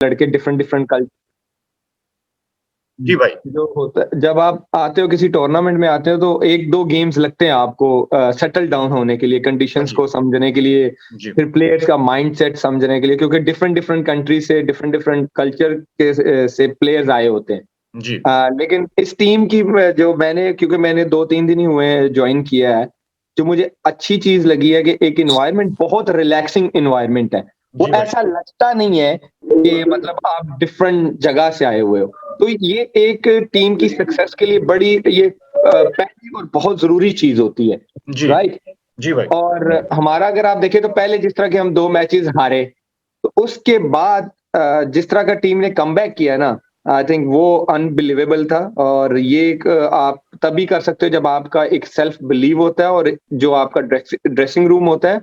लड़के different different जी भाई, जो होता है, जब आप आते हो किसी टूर्नामेंट में आते हो तो 1-2 गेम्स लगते हैं आपको सेटल डाउन होने के लिए, कंडीशंस जी को समझने के लिए, जी फिर प्लेयर्स का माइंडसेट समझने के लिए, क्योंकि डिफरेंट डिफरेंट कंट्री से डिफरेंट डिफरेंट कल्चर के से प्लेयर्स आए होते हैं। जी लेकिन इस टीम की जो मैंने, क्योंकि मैंने 2-3 दिन ही हुए हैं ज्वाइन किया है, जो मुझे अच्छी चीज लगी है कि एक एनवायरनमेंट बहुत रिलैक्सिंग एनवायरनमेंट है। वो जी भाई, ऐसा लगता नहीं है कि मतलब आप डिफरेंट जगह से आए हुए हो। तो ये एक टीम की सक्सेस के लिए बड़ी ये पहली और बहुत ज़रूरी चीज़ होती है, जी राइट? जी भाई, और हमारा अगर आप देखें तो पहले जिस तरह के हम 2 मैचेस हारे, तो उसके बाद जिस तरह का टीम ने कमबैक किया ना, आई थिंक वो अनबिलीवेबल था। और ये एक आप तभी कर सकते हो जब आपका एक सेल्फ बिलीव होता है और जो आपका ड्रेसिंग रूम होता है,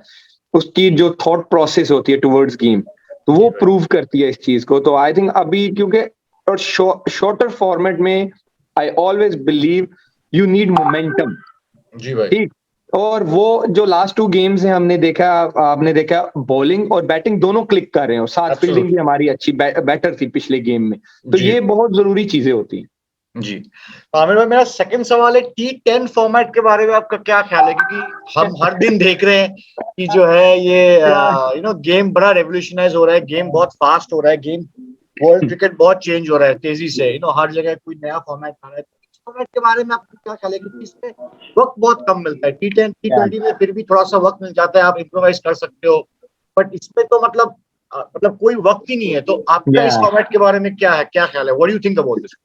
उसकी जो थॉट प्रोसेस होती है टुवर्ड्स गेम, तो जी वो भाई, प्रूव करती है इस चीज़ को। तो आई थिंक अभी क्योंकि और शॉर्टर फॉर्मेट में I always believe you need momentum, जी भाई, ठीक। और वो जो लास्ट 2 गेम्स हैं हमने देखा, आपने देखा बॉलिंग और बैटिंग दोनों क्लिक कर रहे हैं और साथ फील्डिंग भी एब्सोल्युटली, हमारी अच्छी बेटर थी पिछले गेम में। तो जी ये बहुत ज़रूरी चीज़ें होती हैं। जी। आमिर भाई, मेरा सेकंड सवाल है, T10 फॉर्मेट के बारे में आपका क्या ख्याल है? क्योंकि हम हर दिन देख रहे हैं कि जो है ये क्या गेम बड़ा रेवोल्यूशनाइज हो रहा है, गेम बहुत फास्ट हो रहा है, गेम वर्ल्ड क्रिकेट बहुत चेंज हो रहा है तेजी से, हर जगह कोई नया फॉर्मेट आ रहा है। तो इस फॉर्मेट के बारे में आपको क्या ख्याल है? क्योंकि इसमें वक्त बहुत कम मिलता है। T10 क्या T20 में फिर भी थोड़ा सा वक्त मिल जाता है, आप इम्प्रोवाइज कर सकते हो, बट इसमें तो मतलब कोई वक्त ही नहीं है। तो आपका या इस फॉर्मेट के बारे में क्या है, क्या ख्याल है? What do you think about this?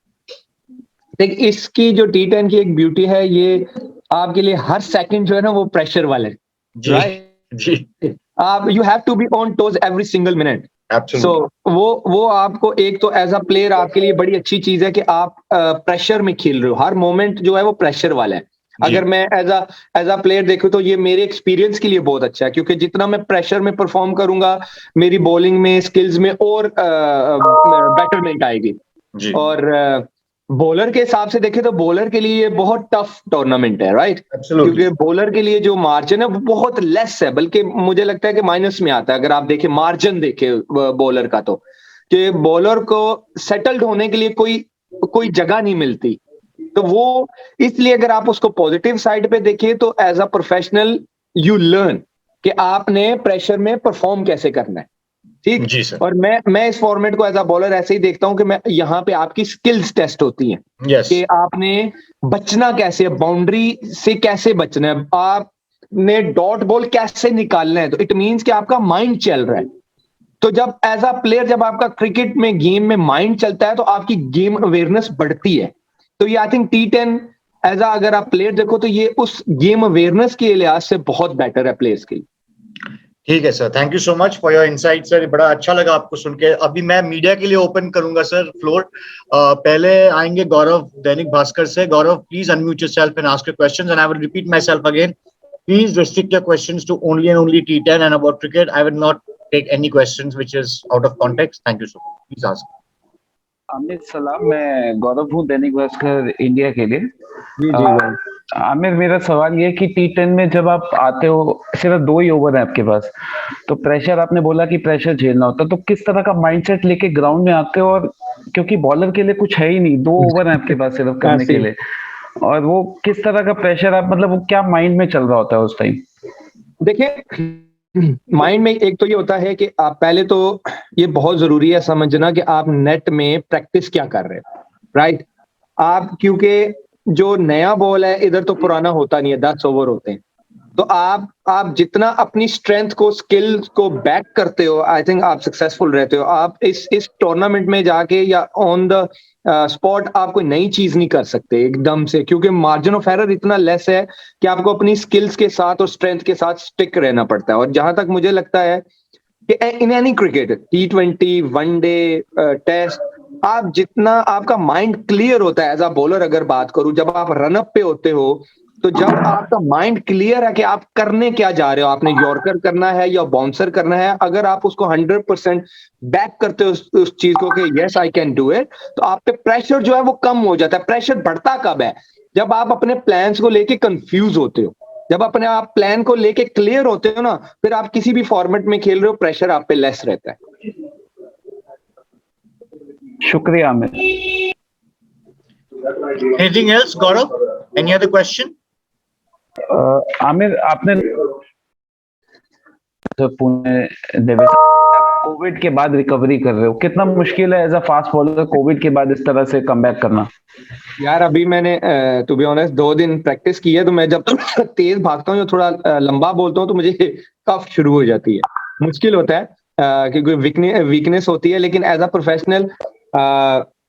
देख, इसकी जो T10 की एक ब्यूटी है, ये आपके लिए हर सेकंड जो है ना वो प्रेशर वाला है, जी जी, राइट? आप you have to be on toes every single minute. So absolutely, वो आपको एक तो एज अ प्लेयर आपके लिए बड़ी अच्छी चीज है कि आप प्रेशर में खेल रहे हो, हर मोमेंट जो है वो प्रेशर वाला है। जी अगर मैं एज अ प्लेयर देखूं तो ये मेरे एक्सपीरियंस के लिए बहुत अच्छा है, क्योंकि जितना मैं प्रेशर में परफॉर्म करूंगा, मेरी बॉलिंग में स्किल्स में और बेटरमेंट आएगी। जी, और बॉलर के हिसाब से देखें तो बॉलर के लिए ये बहुत टफ टूर्नामेंट है, राइट? एब्सोल्युटली, क्योंकि बॉलर के लिए जो मार्जिन है वो बहुत लेस है, बल्कि मुझे लगता है कि माइनस में आता है अगर आप देखें, मार्जिन देखें बॉलर का, तो कि बॉलर को सेटल्ड होने के लिए कोई कोई जगह नहीं मिलती। तो वो इसलिए अगर आप उसको पॉजिटिव साइड पे देखिए तो as a professional you learn कि आपने प्रेशर में परफॉर्म कैसे करना है, ठीक। जी सर, और मैं इस फॉर्मेट को एज अ बॉलर ऐसे ही देखता हूं कि मैं यहाँ पे आपकी स्किल्स टेस्ट होती हैं यस, कि आपने बचना कैसे है, बाउंड्री से कैसे बचना है, आपने डॉट बॉल कैसे निकालना है। तो इट मींस कि आपका माइंड चल रहा है। तो जब एज अ प्लेयर, जब आपका क्रिकेट में गेम में माइंड चलता है तो आपकी गेम अवेयरनेस बढ़ती है। तो ये I think T10 as a, अगर आप प्लेयर देखो तो ये उस गेम अवेयरनेस के लिहाज से बहुत बेटर है प्लेयर्स के लिए। ठीक है sir, thank you so much for your insight sir, बड़ा अच्छा लगा आपको सुन के। अभी मैं मीडिया के लिए ओपन करूंगा सर फ्लोर। पहले आएंगे गौरव दैनिक भास्कर से। Gaurav, please unmute yourself and ask your questions, and I will repeat myself again, please restrict your questions to only and only T10 and about cricket. I will not take any questions which is out of context. Thank you so much, please ask. Aamir सलाम, मैं गौरव हूँ Dainik Bhaskar India के लिए। जी अ, जी भाई। आमिर, मेरा सवाल ये है कि T10 में जब आप आते हो, सिर्फ 2 ही ओवर है आपके पास, तो प्रेशर, आपने बोला कि प्रेशर झेलना होता है, तो किस तरह का माइंडसेट लेके ग्राउंड में आते हो? और क्योंकि बॉलर के लिए कुछ है ही नहीं, 2 ओवर है आपके पास सिर्फ हाँ करने के सी लिए, और वो किस तरह का प्रेशर, आप मतलब वो क्या माइंड में चल रहा होता है उस टाइम? देखिए, माइंड में एक तो ये होता है कि आप पहले तो ये बहुत जरूरी है समझना कि आप नेट में प्रैक्टिस क्या कर रहे हो, राइट? आप क्योंकि जो नया बॉल है इधर तो पुराना होता नहीं है, 10 ओवर होते हैं। तो आप जितना अपनी स्ट्रेंथ को, स्किल्स को बैक करते हो, आई थिंक आप सक्सेसफुल रहते हो। आप इस टूर्नामेंट में जाके या ऑन द स्पॉट आप कोई नई चीज नहीं कर सकते एकदम से, क्योंकि मार्जिन ऑफ एरर इतना लेस है कि आपको अपनी स्किल्स के साथ और स्ट्रेंथ के साथ स्टिक रहना पड़ता है। और जहां तक मुझे लगता है कि in any cricket, T20, one day, test, आप जितना आपका माइंड क्लियर होता है, एज अ बॉलर अगर बात करूं, जब आप रनअप पे होते हो, तो जब आपका माइंड क्लियर है कि आप करने क्या जा रहे हो, आपने यॉर्कर करना है या बाउंसर करना है, अगर आप उसको 100% बैक करते हो उस चीज को कि yes I can do it, तो आप पे प्रेशर जो है वो कम हो जाता है। प्रेशर बढ़ता कब है? जब आप अपने प्लान्स को लेके कंफ्यूज होते हो, जब अपने आप प्लान को लेके क्लियर होते हो ना, फिर आप किसी भी फॉर्मेट में खेल रहे हो, प्रेशर आप पे लेस रहता है। शुक्रिया Aamir. Anything else, Gaurav? Any other question? Aamir आपने जो पुणे देवे कोविड के बाद रिकवरी कर रहे हो, कितना मुश्किल है as a fast bowler Covid के बाद इस तरह से कमबैक करना? यार अभी मैंने टू बी ऑनेस्ट 2 दिन प्रैक्टिस की है, तो मैं जब तेज भागता हूँ या थोड़ा लंबा बोलता हूँ तो मुझे कफ शुरू हो जाती है, मुश्किल होता है क्योंकि वीकनेस होती है। लेकिन एज अ प्रोफेशनल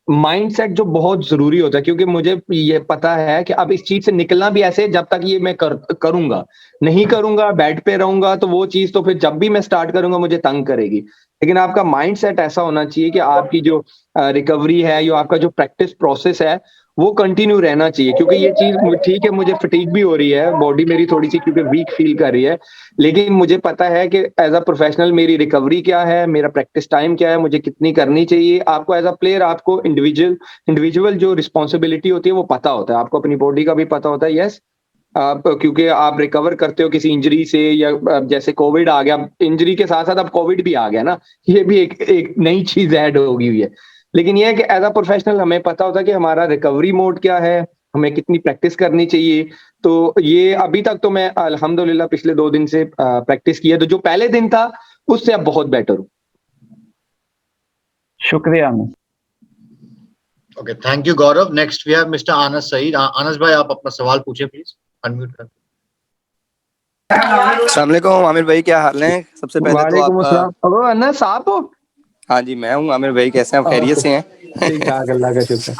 माइंडसेट जो बहुत जरूरी होता है, क्योंकि मुझे ये पता है कि अब इस चीज से निकलना भी ऐसे जब तक ये मैं करूंगा, नहीं करूंगा बेड पे रहूंगा तो वो चीज तो फिर जब भी मैं स्टार्ट करूंगा मुझे तंग करेगी। लेकिन आपका माइंडसेट ऐसा होना चाहिए कि आपकी जो रिकवरी है या आपका जो प्रैक्टिस प्रोसेस है वो कंटिन्यू रहना चाहिए। क्योंकि ये चीज ठीक है, मुझे फटीग भी हो रही है, बॉडी मेरी थोड़ी सी क्योंकि वीक फील कर रही है, लेकिन मुझे पता है कि एज अ प्रोफेशनल मेरी रिकवरी क्या है, मेरा प्रैक्टिस टाइम क्या है, मुझे कितनी करनी चाहिए। आपको एज अ प्लेयर आपको इंडिविजुअल जो रिस्पॉन्सिबिलिटी होती है वो पता होता है, आपको अपनी बॉडी का भी पता होता है। यस, आप क्योंकि आप रिकवर करते हो किसी इंजरी से, या जैसे कोविड आ गया, इंजरी के साथ साथ अब कोविड भी आ गया ना, ये भी एक नई चीज ऐड होगी हुई है। लेकिन ये है कि एज अ प्रोफेशनल हमें पता होता है कि हमारा रिकवरी मोड क्या है, हमें कितनी प्रैक्टिस करनी चाहिए। तो ये अभी तक तो मैं अल्हम्दुलिल्लाह पिछले 2 दिन से प्रैक्टिस की है, तो जो पहले दिन था उससे अब बहुत बेटर हूँ। शुक्रिया Aamir. Okay, thank you, Gaurav. Next, we have Mr. Anas Saeed. Anas भाई, आप अपना सवाल पूछे प्लीज, अनम्यूट कर। अस्सलाम वालेकुम आमिर भाई, क्या हाल है? सबसे पहले तो वालेकुम आप अस्सलाम। अबो अनस आप हो? हाँ जी, मैं हूँ आमिर भाई, कैसे हैं आप? खैरियत से हैं? ठीक ठाक, अल्लाह का शुक्र है।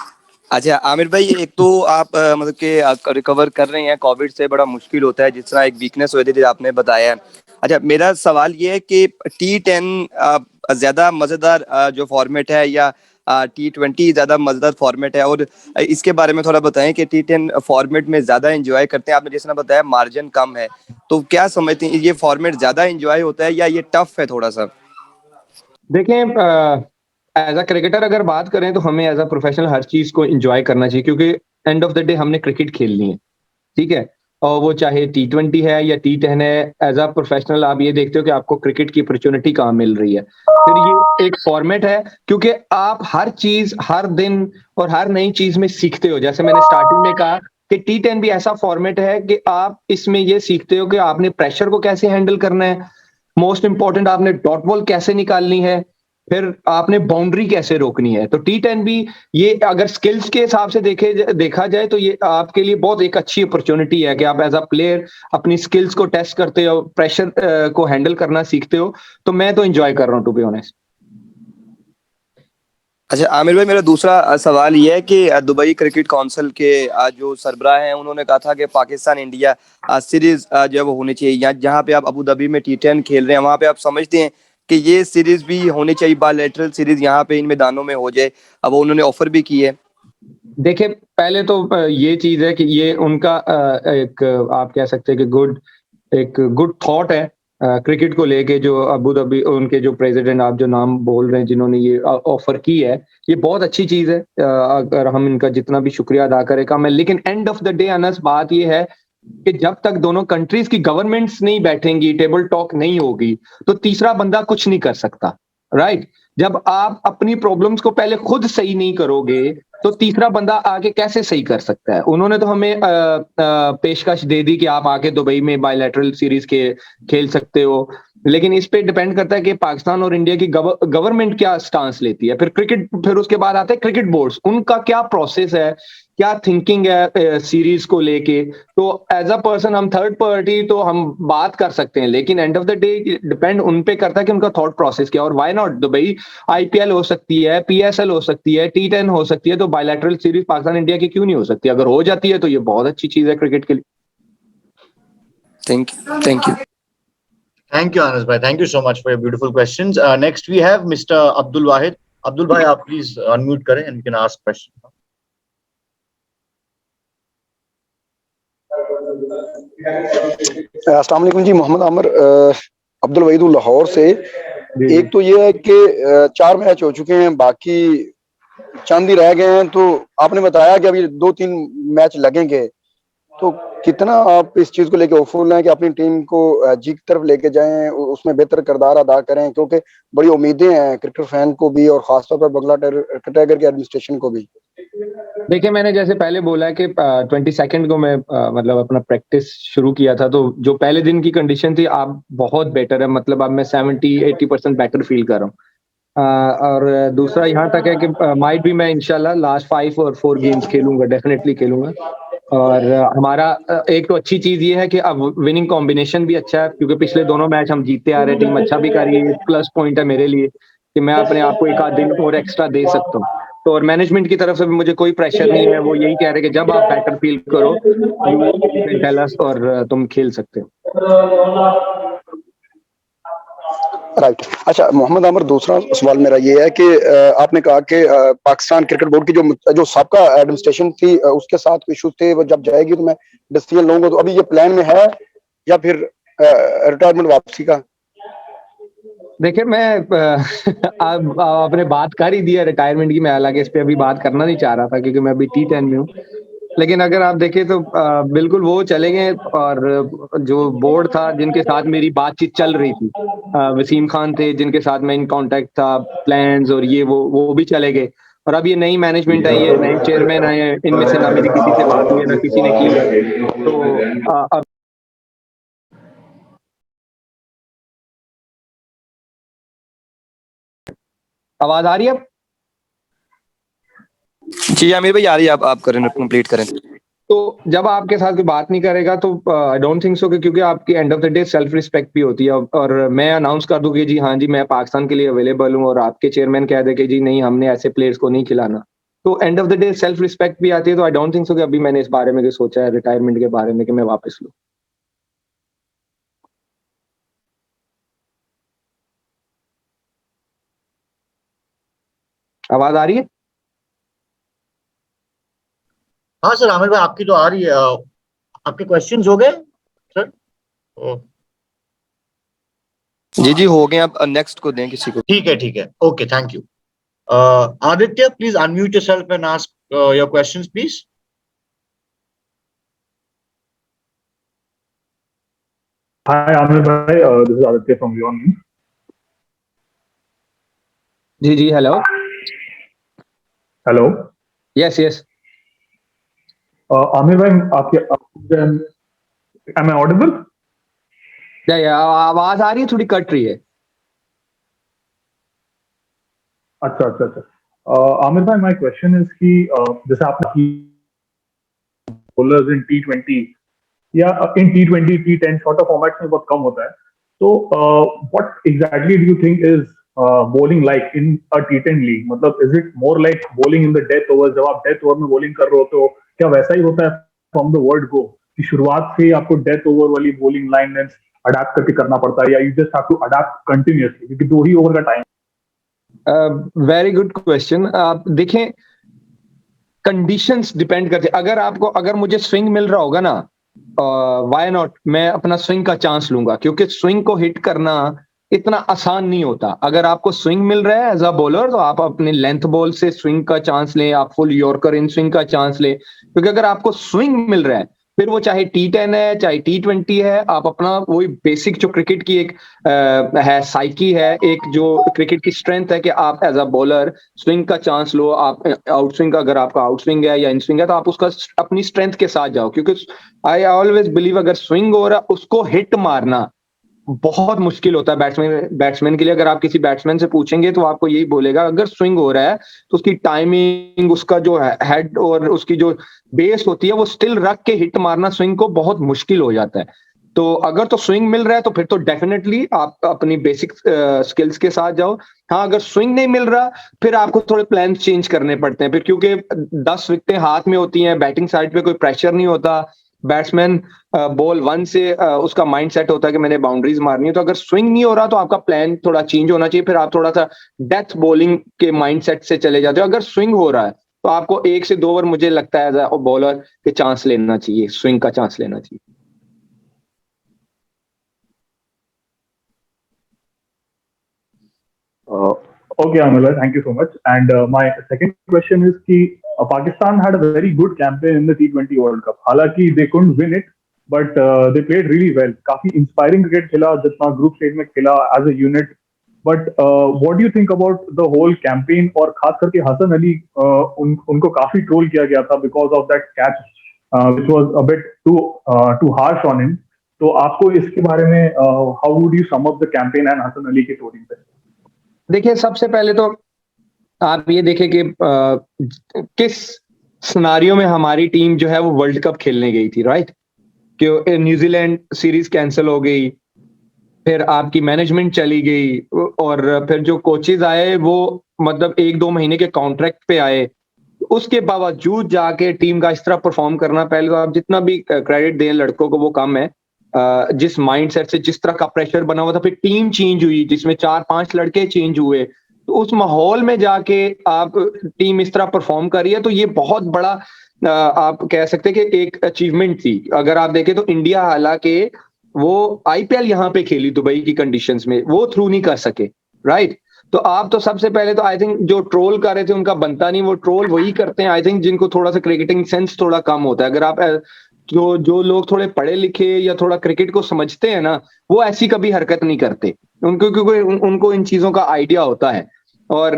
अच्छा आमिर भाई, एक तो आप मतलब कि आप रिकवर कर रहे हैं कोविड से, बड़ा मुश्किल होता है, जिस तरह एक वीकनेस हुई थी आपने बताया है। अच्छा, मेरा सवाल ये है कि T10 ज्यादा मजेदार जो फॉर्मेट है, या T20 ज्यादा मजेदार फॉर्मेट है? और इसके बारे में थोड़ा बताएं कि T10 फॉर्मेट में ज्यादा एंजॉय करते हैं, आपने जिस तरह बताया मार्जिन कम है, तो क्या समझते हैं ये फॉर्मेट ज्यादा एंजॉय होता है या ये टफ है थोड़ा सा? देखें, एज अ क्रिकेटर अगर बात करें तो हमें एज अ प्रोफेशनल हर चीज को एंजॉय करना चाहिए, क्योंकि एंड ऑफ द डे हमने क्रिकेट खेलनी है, ठीक है। और वो चाहे T20 है या T10 है, एज अ प्रोफेशनल आप ये देखते हो कि आपको क्रिकेट की अपॉर्चुनिटी कहाँ मिल रही है। फिर ये एक फॉर्मेट है, क्योंकि आप हर चीज हर दिन और हर नई चीज में सीखते हो। जैसे मैंने स्टार्टिंग में कहा कि T10 भी ऐसा फॉर्मेट है कि आप इसमें ये सीखते हो कि आपने प्रेशर को कैसे हैंडल करना है, मोस्ट इंपॉर्टेंट आपने डॉट बॉल कैसे निकालनी है, फिर आपने बाउंड्री कैसे रोकनी है। तो T10 भी ये अगर स्किल्स के हिसाब से देखा जाए तो ये आपके लिए बहुत एक अच्छी अपॉर्चुनिटी है कि आप एज अ प्लेयर अपनी स्किल्स को टेस्ट करते हो, प्रेशर को हैंडल करना सीखते हो। तो मैं तो एंजॉय कर रहा हूँ टू बी ऑनेस्ट। अच्छा आमिर भाई, मेरा दूसरा सवाल ये है कि दुबई क्रिकेट काउंसिल के जो सरबराह हैं, उन्होंने कहा था कि पाकिस्तान इंडिया सीरीज जो है वो होनी चाहिए, या जहां पे आप अबू धाबी में T10 खेल रहे हैं वहां पे आप समझते हैं कि ये सीरीज भी होनी चाहिए, बायलैटरल सीरीज यहाँ पे इन मैदानों में हो जाए? अब वो उन्होंने ऑफर भी की है। देखिए, पहले तो ये चीज है कि ये उनका एक आप कह सकते हैं कि एक गुड थॉट है क्रिकेट को लेके। जो अबू धाबी उनके जो प्रेसिडेंट, आप जो नाम बोल रहे हैं, जिन्होंने ये ऑफर की है, ये बहुत अच्छी चीज है। अगर हम इनका जितना भी शुक्रिया अदा करें कम है। लेकिन end of the day Anas बात ये है कि जब तक दोनों कंट्रीज की गवर्नमेंट्स नहीं बैठेंगी, टेबल टॉक नहीं होगी, तो तीसरा बंदा कुछ नहीं कर सकता, राइट। जब आप अपनी प्रॉब्लम्स को पहले खुद सही नहीं करोगे तो तीसरा बंदा आके कैसे सही कर सकता है। उन्होंने तो हमें पेशकश दे दी कि आप आके दुबई में बायलैटरल सीरीज के खेल सकते हो, लेकिन इस पे डिपेंड करता है कि पाकिस्तान और इंडिया की गवर्नमेंट क्या स्टांस लेती है। फिर उसके बाद आते हैं क्रिकेट बोर्ड्स, उनका क्या प्रोसेस है, क्या थिंकिंग है सीरीज को लेके। तो एज अ पर्सन हम थर्ड पार्टी तो हम बात कर सकते हैं, लेकिन end of the day depend उन पे करता है कि उनका थॉट प्रोसेस क्या है। और व्हाई नॉट, दुबई IPL हो सकती है, PSL हो सकती है, T10 हो सकती है, तो बायलैटरल सीरीज पाकिस्तान इंडिया की क्यों नहीं हो सकती? अगर हो जाती है तो ये बहुत अच्छी चीज है क्रिकेट के लिए। Thank you, thank you. Thank you, Anas bhai. Thank you so much for your beautiful questions. Next, we have Mr. Abdul Wahid. Abdul bhai, आप please unmute करें and you can ask question. अस्सलाम वालेकुम जी, मोहम्मद आमिर अब्दुल वहीद लाहौर से। एक तो ये है कि 4 मैच हो चुके हैं, बाकी चंद ही रह गए हैं। तो आपने बताया कि अभी 2-3 मैच लगेंगे, तो कितना आप इस चीज को लेके होपफुल हैं कि अपनी टीम को जीत की तरफ लेके जाएं, उसमें बेहतर किरदार अदा करें, क्योंकि बड़ी उम्मीदें हैं क्रिकेट फैन को भी और खासतौर पर बंगला टाइगर के एडमिनिस्ट्रेशन को भी। देखिए, मैंने जैसे पहले बोला है कि 22 को मैं मतलब अपना प्रैक्टिस शुरू किया था, तो जो पहले दिन की कंडीशन थी, अब बहुत बेटर है। मतलब अब मैं 70-80% बेटर फील कर रहा हूँ। और दूसरा यहाँ तक है कि माइट भी मैं इंशाल्लाह लास्ट 5 और 4 गेम्स खेलूंगा, डेफिनेटली खेलूंगा। और हमारा एक तो अच्छी चीज ये है कि अब विनिंग कॉम्बिनेशन भी अच्छा है, क्योंकि पिछले दोनों मैच हम जीतते आ रहे हैं, टीम अच्छा भी कर रही है। प्लस पॉइंट है मेरे लिए कि मैं अपने आप को एक आध दिन और एक्स्ट्रा दे सकता हूँ। तो और मैनेजमेंट की तरफ से भी मुझे कोई प्रेशर नहीं है, वो यही कह रहे हैं कि जब आप बेटर फील करो, यू कैन टेल अस, और तुम खेल सकते हो। राइट। अच्छा मोहम्मद आमिर, दूसरा सवाल मेरा ये है कि आपने कहा कि पाकिस्तान क्रिकेट बोर्ड की जो साबका एडमिनिस्ट्रेशन थी, उसके साथ कोई इशू थे, वो जब जाएगी तो मैं डिसीजन लूंगा। तो अभी ये प्लान में है या फिर रिटायरमेंट वापसी का? देखिए, मैं अब आपने बात कर ही दिया रिटायरमेंट की। मैं हालांकि इस पे अभी बात करना नहीं चाह रहा था, क्योंकि मैं अभी T10 में हूँ। लेकिन अगर आप देखें तो बिल्कुल वो चले गए, और जो बोर्ड था जिनके साथ मेरी बातचीत चल रही थी, वसीम खान थे जिनके साथ मैं इन कांटेक्ट था, प्लान्स और ये वो भी चले गए। और अब ये नई मैनेजमेंट आई है, नए चेयरमैन आए हैं, इनमें से ना मेरी किसी से बात हुई है, ना किसी ने की है। तो अब आवाज आ रही है अब? जी आमिर भाई आ रही है, आप करें, कंप्लीट करें। तो जब आपके साथ कोई बात नहीं करेगा, तो आई डोंट थिंक सो, क्योंकि आपकी end of the day self respect भी होती है। और मैं अनाउंस कर दूं कि जी हाँ जी, मैं पाकिस्तान के लिए अवेलेबल हूँ, और आपके चेयरमैन कह दे कि जी नहीं, हमने ऐसे प्लेयर्स को नहीं खिलाना। तो end of the day self respect भी आती है। तो आई डोंट थिंक सो कि अभी मैंने इस बारे में कोई सोचा है रिटायरमेंट के बारे में कि मैं वापस लूँ। आवाज आ रही है? हाँ सर, आमिर भाई आपकी तो आ रही है। आपके क्वेश्चंस हो गए सर? जी जी हो गए, आप नेक्स्ट को दें किसी को। ठीक है, okay, thank you. Aditya, please unmute yourself and ask your questions please. Hi, Amir bhai. This is Aditya from Beyond Me. जी जी, hello. Hello. Yes yes. Amir bhai, am I audible? या आवाज आ रही है, थोड़ी कट रही है। अच्छा अच्छा अच्छा। आमिर भाई, my question is कि जैसे आपने bowlers in T20 या in T20, T10 shorter formats में बहुत कम होता है। तो what exactly do you think is bowling like in a T10 league? मतलब is it more like bowling in the death overs? जब आप death over में bowling कर रहे हो, तो क्या वैसा ही होता है from the word go कि शुरुआत से ही आपको death over वाली bowling line length अडाप्ट करके करना पड़ता है, या you just have to adapt continuously क्योंकि 2 ही ओवर का टाइम? Very good question. आप देखें, कंडीशंस डिपेंड करते हैं। अगर मुझे स्विंग मिल रहा होगा ना, व्हाई नॉट, मैं अपना स्विंग का चांस लूंगा, क्योंकि स्विंग को हिट करना इतना आसान नहीं होता। अगर आपको स्विंग मिल रहा है एज अ बॉलर, तो आप अपने लेंथ बॉल से स्विंग का चांस लें, आप फुल यॉर्कर इन स्विंग का चांस लें। क्योंकि अगर आपको स्विंग मिल रहा है, फिर वो चाहे T10 है चाहे T20 है, आप अपना वही बेसिक जो क्रिकेट की एक है साइकी है, एक जो क्रिकेट की स्ट्रेंथ है कि आप एज अ बॉलर स्विंग का चांस लो। आप आउट स्विंग का, अगर आपका आउट स्विंग है या इन स्विंग है, तो आप उसका अपनी स्ट्रेंथ के साथ जाओ। क्योंकि आई ऑलवेज बिलीव, अगर स्विंग हो रहा उसको हिट मारना बहुत मुश्किल होता है बैट्समैन के लिए। अगर आप किसी बैट्समैन से पूछेंगे तो आपको यही बोलेगा, अगर स्विंग हो रहा है तो उसकी टाइमिंग, उसका जो हेड और उसकी जो बेस होती है, वो स्टिल रख के हिट मारना स्विंग को बहुत मुश्किल हो जाता है। तो अगर तो स्विंग मिल रहा है, तो फिर तो डेफिनेटली आप अपनी बेसिक स्किल्स के साथ जाओ। हाँ, अगर स्विंग नहीं मिल रहा, फिर आपको थोड़े प्लान चेंज करने पड़ते हैं फिर, क्योंकि 10 विकेटें हाथ में होती हैं, बैटिंग साइड पे कोई प्रेशर नहीं होता। बैट्समैन बॉल 1 से उसका माइंड सेट होता है कि मैंने बाउंड्रीज मारनी है। तो अगर स्विंग नहीं हो रहा, तो आपका प्लान थोड़ा चेंज होना चाहिए। फिर आप थोड़ा सा डेथ बॉलिंग के माइंड सेट से चले जाते हो। अगर स्विंग हो रहा है, तो आपको 1 से 2 ओवर, मुझे लगता है एज अ बॉलर के चांस लेना चाहिए, स्विंग का चांस लेना चाहिए। Okay, Amala, thank you so much. And my second question is कि Pakistan had a very good campaign in the T20 World Cup. हालांकि they couldn't win it, but they played really well. काफी inspiring cricket खेला जितना group stage में खेला as a unit. But what do you think about the whole campaign और खास करके हसन अली उनको काफी ट्रोल किया गया था because of that catch which was a bit too harsh on him. तो आपको इसके बारे में how would you sum up the campaign and Hasan Ali की trolling पे? देखिए, सबसे पहले तो आप ये देखें कि किस सिनारियो में हमारी टीम जो है वो वर्ल्ड कप खेलने गई थी, राइट? कि न्यूजीलैंड सीरीज कैंसिल हो गई, फिर आपकी मैनेजमेंट चली गई और फिर जो कोचेज आए वो मतलब 1-2 महीने के कॉन्ट्रैक्ट पे आए। उसके बावजूद जाके टीम का इस तरह परफॉर्म करना, पहले तो आप जितना भी क्रेडिट दें लड़कों को वो कम है। जिस माइंडसेट से जिस तरह का प्रेशर बना हुआ था, फिर टीम चेंज हुई जिसमें 4-5 लड़के चेंज हुए, तो उस माहौल में जाके आप टीम इस तरह परफॉर्म कर रही है, तो ये बहुत बड़ा आप कह सकते हैं कि एक अचीवमेंट थी। अगर आप देखें तो इंडिया हालांकि वो आईपीएल यहाँ पे खेली दुबई की कंडीशंस में, वो थ्रू नहीं कर सके, राइट? तो आप तो सबसे पहले तो आई थिंक जो ट्रोल कर रहे थे उनका बनता नहीं, वो ट्रोल वही करते हैं आई थिंक जिनको थोड़ा सा क्रिकेटिंग सेंस थोड़ा कम होता है। अगर आप जो लोग थोड़े पढ़े लिखे या थोड़ा क्रिकेट को समझते हैं ना, वो ऐसी कभी हरकत नहीं करते, उनको क्योंकि उनको इन चीजों का आइडिया होता है। और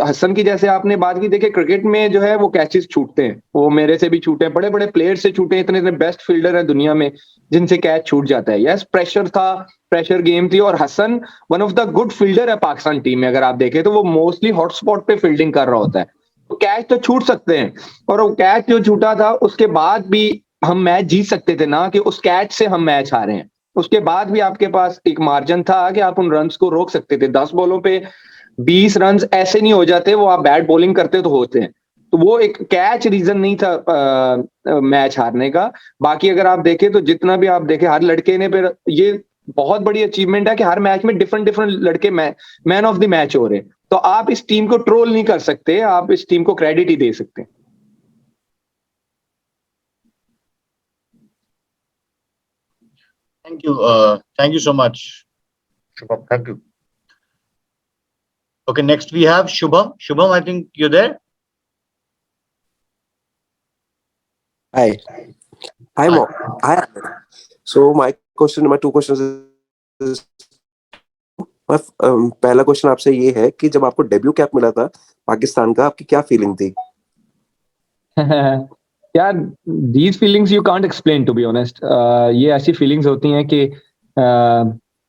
हसन की जैसे आपने बात की, देखिए क्रिकेट में जो है वो कैचेस छूटते हैं, वो मेरे से भी छूटे हैं, बड़े बड़े प्लेयर से छूटे, इतने इतने बेस्ट फील्डर हैं दुनिया में जिनसे कैच छूट जाता है। यस, प्रेशर था, प्रेशर गेम थी, और Hasan one of the good fielder है पाकिस्तान टीम में। अगर आप देखें तो वो मोस्टली हॉटस्पॉट पे फील्डिंग कर रहा होता है, तो कैच तो छूट सकते हैं। और वो कैच जो छूटा था उसके बाद भी हम मैच जीत सकते थे ना, कि उस कैच से हम मैच हारे हैं। उसके बाद भी आपके पास एक मार्जिन था कि आप उन रन्स को रोक सकते थे। 10 बॉलों पे 20 रन ऐसे नहीं हो जाते, वो आप बैट बॉलिंग करते तो होते हैं। तो वो एक कैच रीजन नहीं था मैच हारने का। बाकी अगर आप देखें तो जितना भी आप देखें, हर लड़के ने, फिर ये बहुत बड़ी अचीवमेंट है कि हर मैच में डिफरेंट डिफरेंट लड़के मैन ऑफ द मैच हो रहे हैं। तो आप इस टीम को ट्रोल नहीं कर सकते, आप इस टीम को क्रेडिट ही दे सकते हैं। Thank you so much, Shubham. Thank you. Okay, next we have Shubham. Shubham, I think you're there. Hi. Hi. So my two questions is पहला क्वेश्चन आपसे ये है कि जब आपको डेब्यू कैप मिला था पाकिस्तान का, आपकी क्या फीलिंग थी? यार, these feelings you can't explain to be honest. ये ऐसी फीलिंग्स होती हैं कि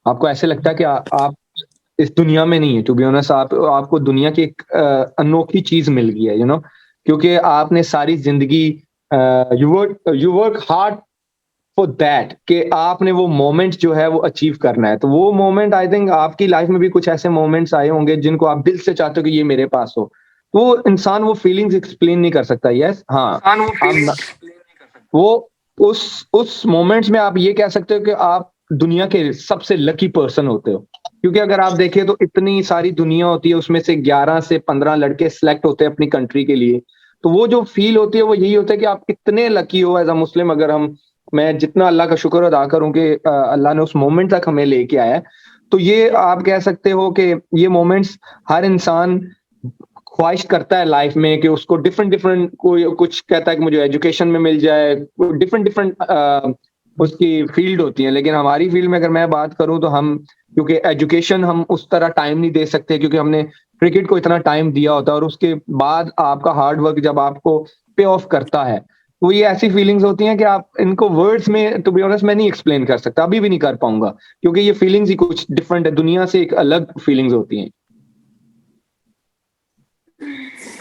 आपको ऐसे लगता है कि आप इस दुनिया में नहीं है। टू बी ऑनेस्ट, आपको दुनिया की एक अनोखी चीज मिल गई है, क्योंकि आपने सारी जिंदगी you work hard for that, कि आपने वो मोमेंट जो है वो अचीव करना है। तो वो मोमेंट आई थिंक आपकी लाइफ में भी कुछ ऐसे मोमेंट्स आए होंगे जिनको आप दिल से चाहते हो कि ये मेरे पास हो। तो वो इंसान वो फीलिंग्स एक्सप्लेन नहीं कर सकता। यस, हाँ, वो उस मोमेंट्स में आप ये कह सकते हो कि आप दुनिया के सबसे लकी पर्सन होते हो। क्योंकि अगर आप देखें तो इतनी सारी दुनिया होती है, उसमें से 11 से 15 लड़के सिलेक्ट होते हैं अपनी कंट्री के लिए। तो वो जो फील होती है वो यही होता है कि आप इतने लकी हो एज अ मुस्लिम। अगर मैं जितना अल्लाह का शुक्र अदा करूं कि अल्लाह ने उस मोमेंट तक हमें लेके आया है, तो ये आप कह सकते हो कि ये मोमेंट्स हर इंसान ख्वाहिश करता है लाइफ में कि उसको डिफरेंट कोई कुछ कहता है कि मुझे एजुकेशन में मिल जाए, डिफरेंट उसकी फील्ड होती है। लेकिन हमारी फील्ड में अगर मैं बात करूं तो हम, क्योंकि एजुकेशन हम उस तरह टाइम नहीं दे सकते, क्योंकि हमने क्रिकेट को इतना टाइम दिया होता है, और उसके बाद आपका हार्ड वर्क जब आपको पे ऑफ करता है, तो ये ऐसी फीलिंग्स होती हैं कि आप इनको वर्ड्स में, टू बी ऑनेस्ट, मैं नहीं एक्सप्लेन कर सकता, अभी भी नहीं कर पाऊंगा, क्योंकि ये फीलिंग्स ही कुछ डिफरेंट है, दुनिया से एक अलग फीलिंग्स होती हैं।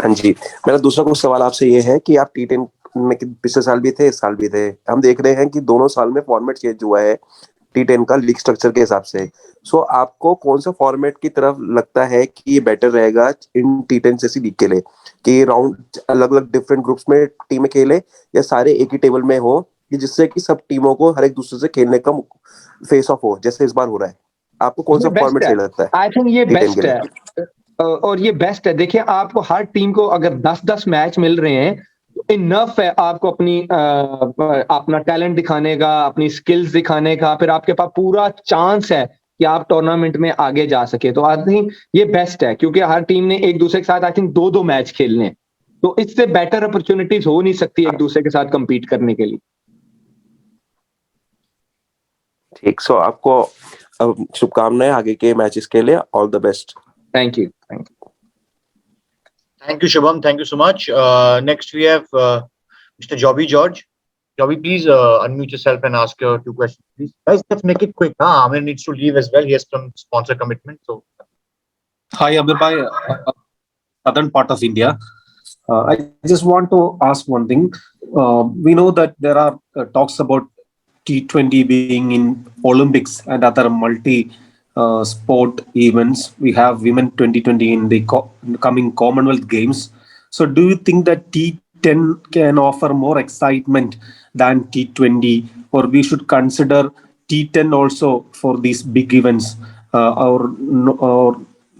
हाँ जी, मेरा दूसरा कुछ सवाल आपसे ये है कि आप T10 में पिछले साल भी थे, इस साल भी थे। हम देख रहे हैं कि दोनों साल में फॉर्मेट चेंज हुआ है T10 का लीग स्ट्रक्चर के हिसाब से। सो आपको कौन सा फॉर्मेट की तरफ लगता है कि ये बेटर रहेगा इन T10 जैसी लीग के लिए, कि राउंड अलग अलग डिफरेंट ग्रुप्स में टीमें खेले, या सारे एक ही टेबल में हो, कि जिससे कि सब टीमों को हर एक दूसरे से खेलने का फेस ऑफ हो, जैसे इस बार हो रहा है? आपको कौन सा फॉर्मेट सही लगता है? आई थिंक ये T10 बेस्ट के लिए? है, और ये बेस्ट है। देखिए, आपको हर टीम को अगर 10-10 मैच मिल रहे हैं, इनफ है आपको अपना टैलेंट दिखाने का, अपनी स्किल्स दिखाने का। फिर आपके पास पूरा चांस है कि आप टूर्नामेंट में आगे जा सके। तो आई थिंक ये बेस्ट है, क्योंकि हर टीम ने एक दूसरे के साथ आई थिंक 2-2 मैच खेलने हैं। तो इससे बेटर अपॉर्चुनिटीज हो नहीं सकती एक दूसरे के साथ compete करने के लिए। ठीक, सो आपको शुभकामनाएं आगे के मैचेस के लिए, all the best. Thank you. Thank you. Thank you, Shubham. Thank you so much. Next, we have Mr. Jobby George. Jobby, please unmute yourself and ask your 2 questions, please. Guys, let's make it quick. Amir needs to leave as well. He has some sponsor commitment. So, Hi, Amir bhai, southern part of India. I just want to ask one thing. We know that there are talks about T20 being in Olympics and other sport events. We have Women 2020 in the coming Commonwealth Games. So do you think that T10 can offer more excitement than T20, or we should consider T10 also for these big events, or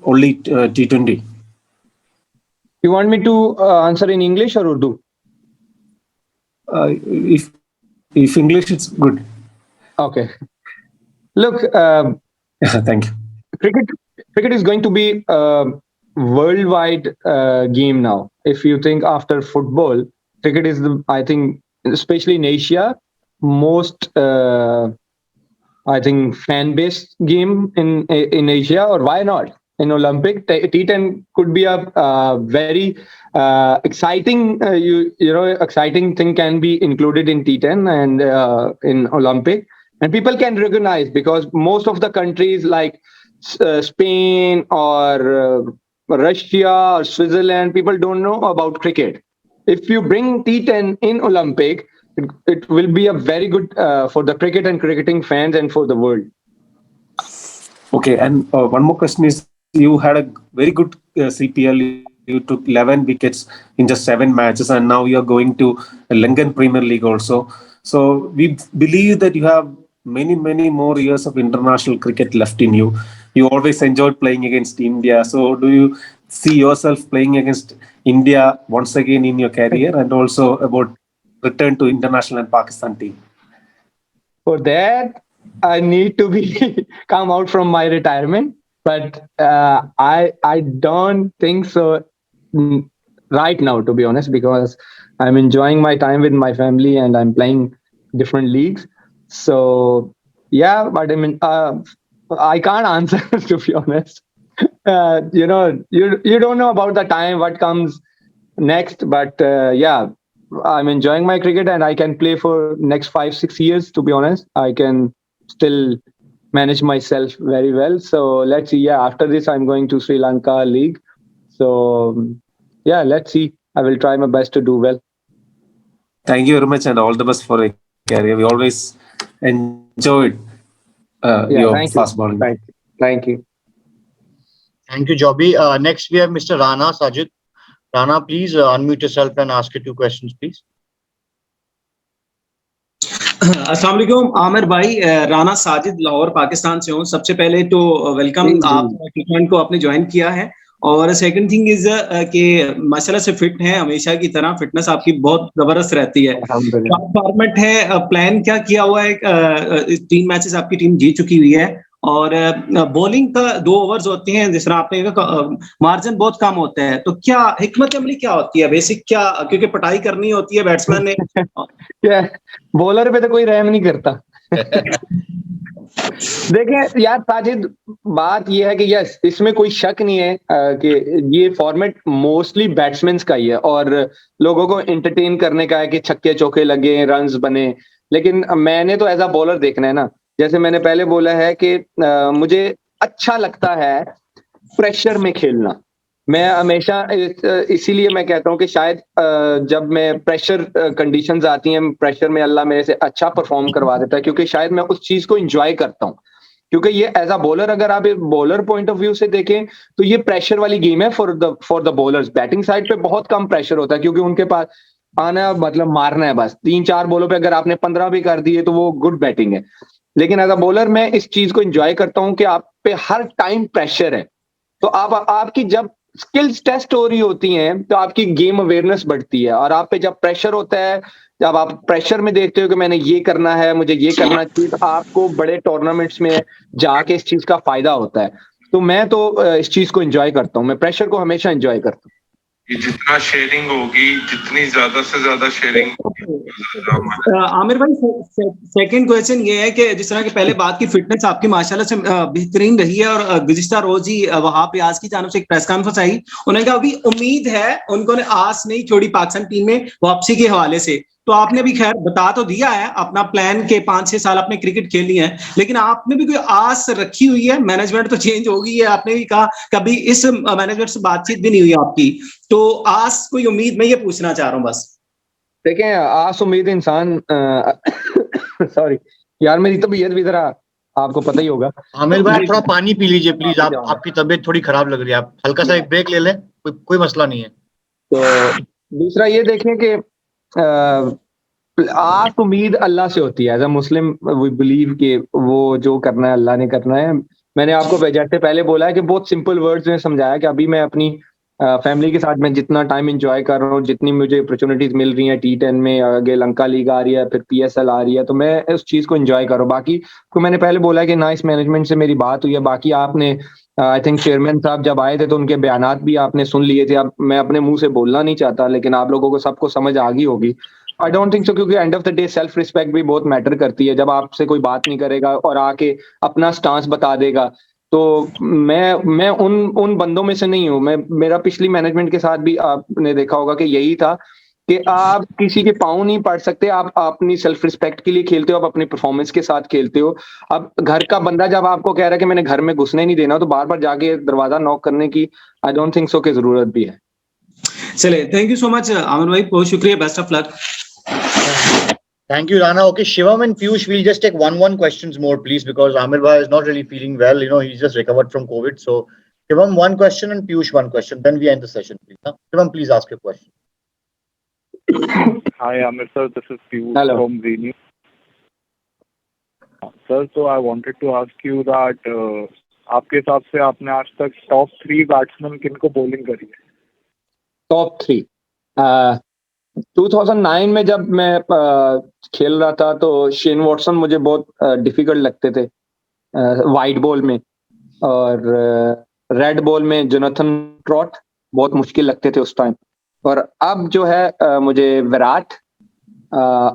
only T20? You want me to answer in English or Urdu? If English, it's good. Okay. Look, Thank you. cricket is going to be a worldwide game now. If you think after football, cricket is I think, especially in Asia, most I think fan-based game in Asia. Or why not? In Olympic, T10 could be a very exciting, exciting thing can be included in T10 and in Olympic, and people can recognize, because most of the countries like Spain or Russia or Switzerland, people don't know about cricket. If you bring T10 in Olympic, it will be a very good for the cricket and cricketing fans and for the world. Okay, and one more question is, you had a very good CPL. You took 11 wickets in just 7 matches, and now you are going to Lankan Premier League also. So we believe that you have many more years of international cricket left in you. You always enjoyed playing against India. So do you see yourself playing against India once again in your career, and also about return to international and Pakistan team? For that, I need to be come out from my retirement, but I don't think so right now, to be honest, because I'm enjoying my time with my family and I'm playing different leagues. So yeah, but I mean, I can't answer to be honest. You don't know about the time what comes next, but yeah, I'm enjoying my cricket and I can play for next 5-6 years. To be honest, I can still manage myself very well. So let's see. Yeah, after this, I'm going to Sri Lanka League. So yeah, let's see. I will try my best to do well. Thank you very much, and all the best for your career. We always enjoyed your fast bowling. Thank you. thank you, Jobby. Next, we have Mr. Rana Sajid. Rana, please unmute yourself and ask your 2 questions, please. अस्सलाम वालेकुम आमिर भाई, राना साजिद लाहौर पाकिस्तान से हूँ। सबसे पहले तो welcome, आप tournament को आपने ज्वाइन किया है, और सेकंड थिंग इज कि माशाल्लाह से फिट हैं, हमेशा की तरह फिटनेस आपकी बहुत जबरदस्त रहती है। फॉर्मेट है, प्लान क्या किया हुआ है? 3 मैचेस आपकी टीम जीत चुकी हुई है, और बॉलिंग का 2 ओवर्स होते हैं, जिस तरह आपने मार्जिन बहुत कम होता है, तो क्या हिकमत अमली क्या होती है बेसिक, क्या क्योंकि पिटाई करनी होती है बैट्समैन ने? क्या बॉलर पे तो कोई रहम नहीं करता। देखें यार साजिद, बात ये है कि यस, इसमें कोई शक नहीं है कि ये फॉर्मेट मोस्टली बैट्समैन का ही है और लोगों को एंटरटेन करने का है कि छक्के चौके लगे, रन्स बने। लेकिन मैंने तो एज अ बॉलर देखना है ना, जैसे मैंने पहले बोला है कि मुझे अच्छा लगता है प्रेशर में खेलना। मैं हमेशा इसीलिए मैं कहता हूं कि शायद जब मैं प्रेशर कंडीशंस आती हैं, प्रेशर में अल्लाह मेरे से अच्छा परफॉर्म करवा देता है, क्योंकि शायद मैं उस चीज को एंजॉय करता हूं। क्योंकि ये एज अ बॉलर, अगर आप बॉलर पॉइंट ऑफ व्यू से देखें तो ये प्रेशर वाली गेम है for the bowlers. Batting side पे बहुत कम प्रेशर होता है, क्योंकि उनके पास आना मतलब मारना है बस। 3-4 बॉलों पे अगर आपने 15 भी कर दिए तो वो गुड बैटिंग है। लेकिन एज अ बॉलर मैं इस चीज को एंजॉय करता हूं कि आप पे हर टाइम प्रेशर है। तो आपकी जब स्किल्स टेस्ट हो रही होती हैं तो आपकी गेम अवेयरनेस बढ़ती है, और आप पे जब प्रेशर होता है जब आप प्रेशर में देखते हो कि मैंने ये करना है, मुझे ये करना चाहिए, तो आपको बड़े टूर्नामेंट्स में जाके इस चीज का फायदा होता है। तो मैं तो इस चीज को एंजॉय करता हूँ, मैं प्रेशर को हमेशा एंजॉय करता हूँ। कि जितना शेयरिंग होगी, जितनी ज्यादा से ज्यादा शेयरिंग आमिर भाई, सेकंड क्वेश्चन ये है कि जिस तरह की पहले बात की, फिटनेस आपकी माशाल्लाह से बेहतरीन रही है, और गुज़िश्ता रोज ही वहाब रियाज की जानब से एक प्रेस कॉन्फ्रेंस आई, उन्होंने कहा अभी उम्मीद है, उनको आस नहीं छोड़ी पाकिस्तान टीम में वापसी के हवाले से। तो आपने भी खैर बता तो दिया है अपना प्लान के 5-6 साल आपने क्रिकेट खेली है, लेकिन आपने भी कोई आस रखी हुई है? मैनेजमेंट तो चेंज हो गई है, आपने भी कहा कभी इस मैनेजमेंट से बातचीत भी नहीं हुई आपकी, तो आस कोई उम्मीद, मैं ये पूछना चाह रहा हूँ बस। देखें, आस उम्मीद इंसान सॉरी यार, मेरी तबीयत भी जरा आपको पता ही होगा। आमिर भाई थोड़ा पानी पी लीजिए प्लीज, आपकी तबीयत थोड़ी खराब लग रही है, आप हल्का सा एक ब्रेक ले लें, कोई मसला नहीं है। तो दूसरा ये देखें कि आस उम्मीद अल्लाह से होती है। As a Muslim we believe कि वो जो करना है अल्लाह ने करना है। मैंने आपको जैसे पहले बोला है कि बहुत सिंपल वर्ड्स में समझाया कि अभी मैं अपनी फैमिली के साथ मैं जितना टाइम एंजॉय कर रहा हूँ, जितनी मुझे अपॉर्चुनिटीज मिल रही हैं, T10 में आगे लंका लीग आ रही है, फिर PSL आ रही है, तो मैं उस चीज को एंजॉय कर रहा हूँ। बाकी को मैंने पहले बोला है कि ना इस मैनेजमेंट से मेरी बात हुई है। बाकी आपने आई थिंक चेयरमैन साहब जब आए थे तो उनके बयानात भी आपने सुन लिए थे। अब मैं अपने मुंह से बोलना नहीं चाहता, लेकिन आप लोगों को सबको समझ आ गई होगी। आई डोंट थिंक सो, क्योंकि end of the day self respect भी बहुत मैटर करती है। जब आपसे कोई बात नहीं करेगा और आके अपना स्टांस बता देगा, तो मैं उन बंदों में से नहीं हूं। मेरा पिछली मैनेजमेंट के साथ भी आपने देखा होगा कि यही था कि आप किसी के पाँव नहीं पड़ सकते, आप अपनी सेल्फ रिस्पेक्ट के लिए खेलते हो, आप अपनी परफॉर्मेंस के साथ खेलते हो। अब घर का बंदा जब आपको कह रहा है कि मैंने घर में घुसने नहीं देना, तो बार बार जाके दरवाजा नॉक करने की आई डोंट थिंक सो की जरूरत भी है। चले, thank you so much Aamir भाई, बहुत शुक्रिया, best of luck. Thank you, Rana. Okay, Shivam and Piyush, we'll just take one questions more, please, because Amir Bhai is not really feeling well. You know, he's just recovered from COVID. So, Shivam, one question, and Piyush, one question. Then we end the session, please. Huh? Shivam, please ask your question. Hi, Amir sir. This is Piyush Hello. from Zee. Sir, so I wanted to ask you that आपके हिसाब से आपने आज तक top 3 batsman किनको bowling करी है? Top 3 2009 में जब मैं खेल रहा था तो शेन वॉटसन मुझे बहुत डिफिकल्ट लगते थे वाइट बॉल में, और रेड बॉल में जोनाथन ट्रॉट बहुत मुश्किल लगते थे उस टाइम। और अब जो है मुझे विराट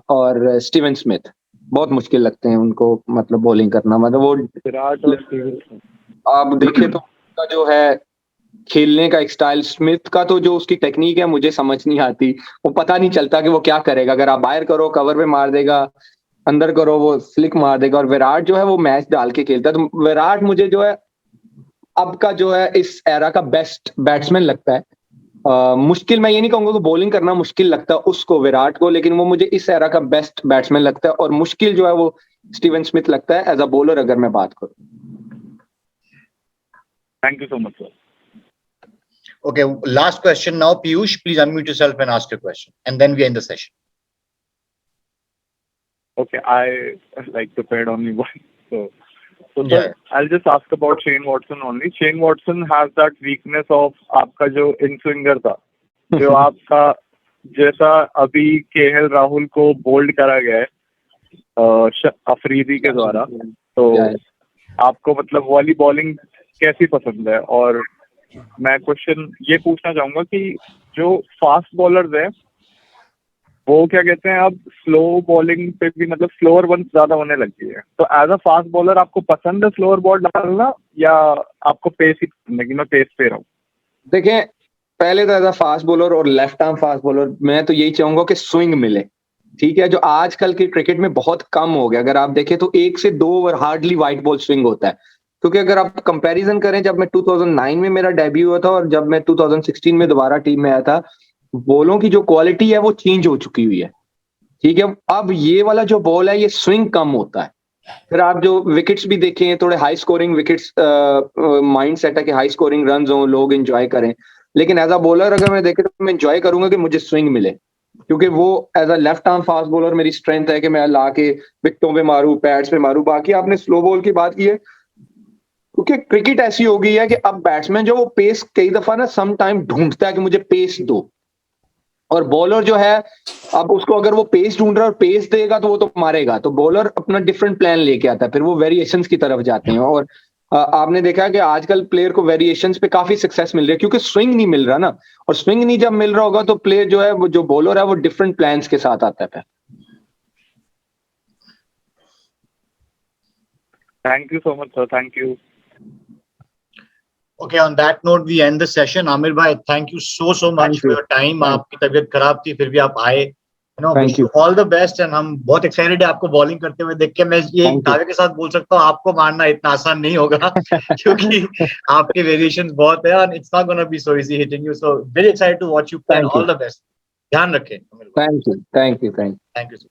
और स्टीवन स्मिथ बहुत मुश्किल लगते हैं उनको, मतलब बॉलिंग करना। मतलब वो विराट और स्टीवन स्मिथ आप देखें तो उनका जो है खेलने का एक स्टाइल, स्मिथ का तो जो उसकी टेक्निक है मुझे समझ नहीं आती। वो पता नहीं चलता कि वो क्या करेगा, अगर आप बाहर करो कवर पे मार देगा, अंदर करो वो फ्लिक मार देगा। और विराट जो है वो मैच डाल के खेलता है। तो विराट मुझे जो है अब का जो है इस एरा का बेस्ट बैट्समैन लगता है। मुश्किल मैं ये नहीं कहूंगा कि बॉलिंग करना मुश्किल लगता है उसको, विराट को, लेकिन वो मुझे इस एरा का बेस्ट बैट्समैन लगता है। और मुश्किल जो है वो स्टीवन स्मिथ लगता है एज अ बॉलर, अगर मैं बात करूं। Thank you so much sir. Okay, last question now. Piyush, please unmute yourself and ask your question, and then we end the session. Okay, I like prepared only one. So Yeah. sir, I'll just ask about Shane Watson only. Shane Watson has that weakness of आपका जो इन swinger था, जो आपका जैसा अभी KL Rahul को bold करा गया है अफरीदी के द्वारा, तो आपको मतलब वाली बॉलिंग कैसी पसंद है? और मैं क्वेश्चन ये पूछना चाहूंगा कि जो फास्ट बॉलर्स हैं वो क्या कहते हैं, अब स्लो बॉलिंग पे भी मतलब स्लोअर वन ज्यादा होने लगी है, तो एज अ फास्ट बॉलर आपको पसंद है स्लोअर बॉल डालना या आपको पेस ही पसंद है कि मैं पेस पे रहूं? देखें, पहले तो एज अ फास्ट बॉलर और लेफ्ट आर्म फास्ट बॉलर मैं तो यही चाहूंगा कि स्विंग मिले। ठीक है, जो आजकल के क्रिकेट में बहुत कम हो गया। अगर आप देखें तो 1 से 2 over hardly white ball swing होता है। क्योंकि अगर आप कंपैरिजन करें, जब मैं 2009 में मेरा डेब्यू हुआ था और जब मैं 2016 में दोबारा टीम में आया था, बॉलों की जो क्वालिटी है वो चेंज हो चुकी हुई है। ठीक है, अब ये वाला जो बॉल है ये स्विंग कम होता है। फिर आप जो विकेट्स भी देखें, थोड़े high scoring wickets, mind set है कि हाई स्कोरिंग रन हो, लोग एंजॉय करें। लेकिन एज अ बॉलर अगर मैं देखे तो मैं एंजॉय करूंगा कि मुझे स्विंग मिले, क्योंकि वो as a left arm fast bowler मेरी स्ट्रेंथ है कि मैं ला के विकेटों पे मारूं, पैड्स पे मारूं। बाकी आपने स्लो बॉल की बात की है, क्योंकि क्रिकेट ऐसी हो गई है कि अब बैट्समैन जो वो पेस कई दफा ना सम टाइम ढूंढता है कि मुझे पेस दो, और बॉलर जो है अब उसको अगर वो पेस ढूंढ रहा है और पेस देगा तो वो तो मारेगा, तो बॉलर अपना डिफरेंट प्लान लेके आता है, फिर वो वेरिएशंस की तरफ जाते हैं। और आपने देखा कि आजकल प्लेयर को वेरिएशंस पे काफी सक्सेस मिल रही है क्योंकि स्विंग नहीं मिल रहा ना, और स्विंग नहीं जब मिल रहा होगा तो प्लेयर जो है वो जो बॉलर है वो डिफरेंट प्लान्स के साथ आता है। Thank you so much, sir. Thank you. Okay, on that note, we end the session. Amir bhai, thank you so much for your time. आपकी तबीयत खराब थी, फिर भी आप आए. You know, wish you all the best, and हम बहुत excited है आपको बॉलिंग करते हुए देख के. मैं ये दावे के साथ बोल सकता हूँ, आपको मारना इतना आसान नहीं होगा क्योंकि आपके variations बहुत है, and it's not gonna be so easy hitting you. So very excited to watch you play. All the best. ध्यान रखें. Thank you. Thank you.